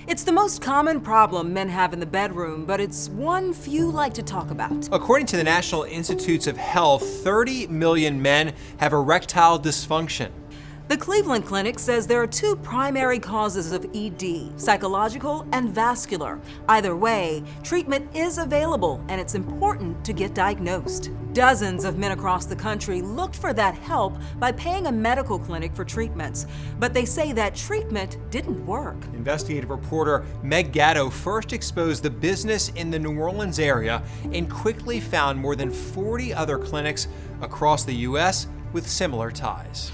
It's the most common problem men have in the bedroom, but it's one few like to talk about. According to the National Institutes of Health, 30 million men have erectile dysfunction. The Cleveland Clinic says there are two primary causes of ED, psychological and vascular. Either way, treatment is available and it's important to get diagnosed. Dozens of men across the country looked for that help by paying a medical clinic for treatments, but they say that treatment didn't work. Investigative reporter Meg Gatto first exposed the business in the New Orleans area and quickly found more than 40 other clinics across the U.S. with similar ties.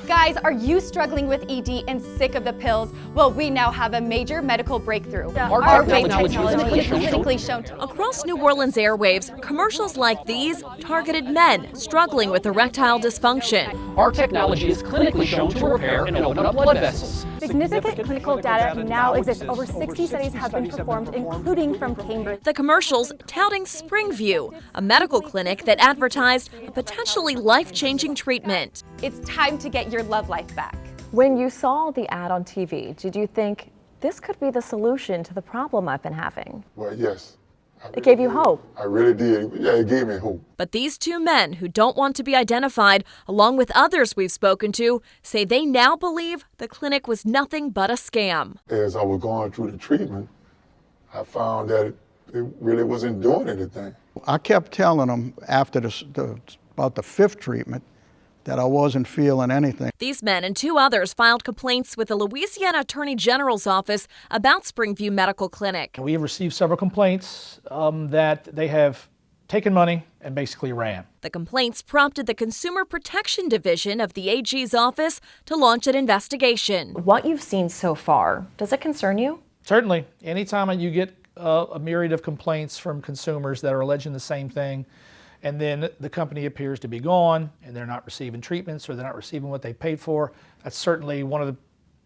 Guys, are you struggling with ED and sick of the pills? Well, we now have a major medical breakthrough. Our wave technology is clinically shown to... Across New Orleans airwaves, commercials like these targeted men struggling with erectile dysfunction. Our technology is clinically shown to repair and open up blood vessels. Significant clinical data now exists. Over 60 studies have been performed, including from Cambridge. The commercials touting Springview, a medical clinic that advertised a potentially life-changing treatment. It's time to get your love life back. When you saw the ad on TV, did you think this could be the solution to the problem I've been having? Well, yes. It gave you hope. I really did. Yeah, it gave me hope. But these two men who don't want to be identified, along with others we've spoken to, say they now believe the clinic was nothing but a scam. As I was going through the treatment, I found that it really wasn't doing anything. I kept telling them after about the fifth treatment that I wasn't feeling anything. These men and two others filed complaints with the Louisiana Attorney General's office about Springview Medical Clinic. We have received several complaints that they have taken money and basically ran. The complaints prompted the Consumer Protection Division of the AG's office to launch an investigation. What you've seen so far, does it concern you? Certainly. Anytime you get a myriad of complaints from consumers that are alleging the same thing, and then the company appears to be gone, and they're not receiving treatments or they're not receiving what they paid for, that's certainly one of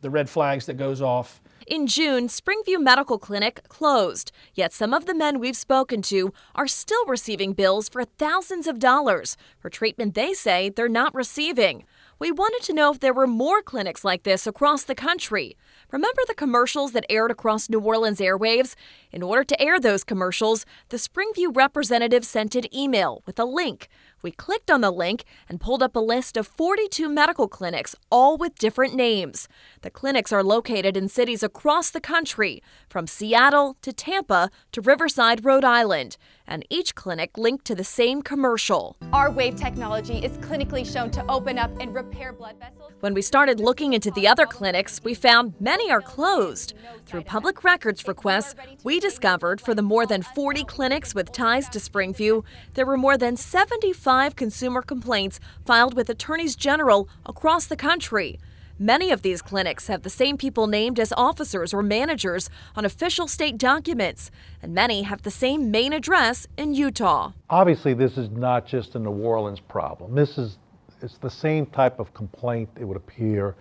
the red flags that goes off. In June, Springview Medical Clinic closed, yet some of the men we've spoken to are still receiving bills for thousands of dollars for treatment they say they're not receiving. We wanted to know if there were more clinics like this across the country. Remember the commercials that aired across New Orleans airwaves? In order to air those commercials, the Springview representative sent an email with a link. We clicked on the link and pulled up a list of 42 medical clinics, all with different names. The clinics are located in cities across the country, from Seattle to Tampa to Riverside, Rhode Island, and each clinic linked to the same commercial. Our wave technology is clinically shown to open up and repair blood vessels. When we started looking into the other clinics, we found many are closed. Through public records requests, we discovered for the more than 40 clinics with ties to Springview, there were more than 75 consumer complaints filed with attorneys general across the country. Many of these clinics have the same people named as officers or managers on official state documents, and many have the same main address in Utah. Obviously, this is not just a New Orleans problem. It's the same type of complaint, it would appear,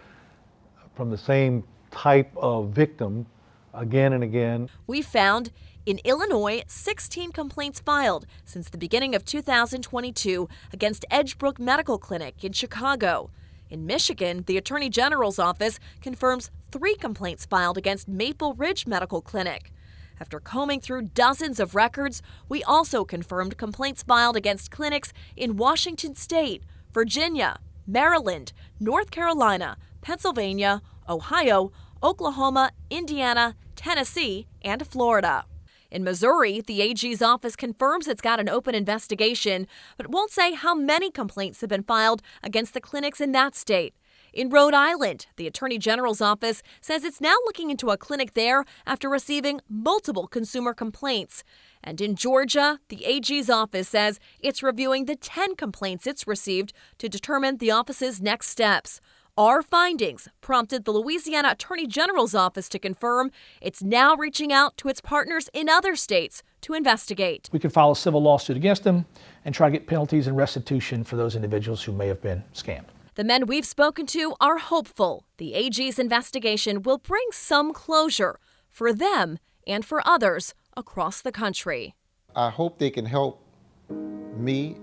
from the same type of victim again and again. We found in Illinois 16 complaints filed since the beginning of 2022 against Edgebrook Medical Clinic in Chicago. In Michigan, the Attorney General's office confirms 3 complaints filed against Maple Ridge Medical Clinic. After combing through dozens of records, we also confirmed complaints filed against clinics in Washington State, Virginia, Maryland, North Carolina, Pennsylvania, Ohio, Oklahoma, Indiana, Tennessee, and Florida. In Missouri, the AG's office confirms it's got an open investigation, but won't say how many complaints have been filed against the clinics in that state. In Rhode Island, the Attorney General's office says it's now looking into a clinic there after receiving multiple consumer complaints. And in Georgia, the AG's office says it's reviewing the 10 complaints it's received to determine the office's next steps. Our findings prompted the Louisiana Attorney General's office to confirm it's now reaching out to its partners in other states to investigate. We can file a civil lawsuit against them and try to get penalties and restitution for those individuals who may have been scammed. The men we've spoken to are hopeful the AG's investigation will bring some closure for them and for others across the country. I hope they can help me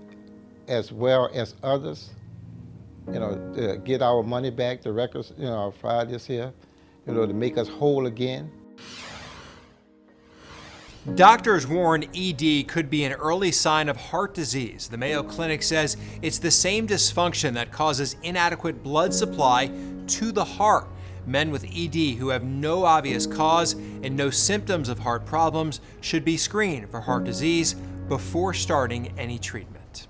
as well as others, get our money back, the records, our filed this here, to make us whole again. Doctors warn ED could be an early sign of heart disease. The Mayo Clinic says it's the same dysfunction that causes inadequate blood supply to the heart. Men with ED who have no obvious cause and no symptoms of heart problems should be screened for heart disease before starting any treatment.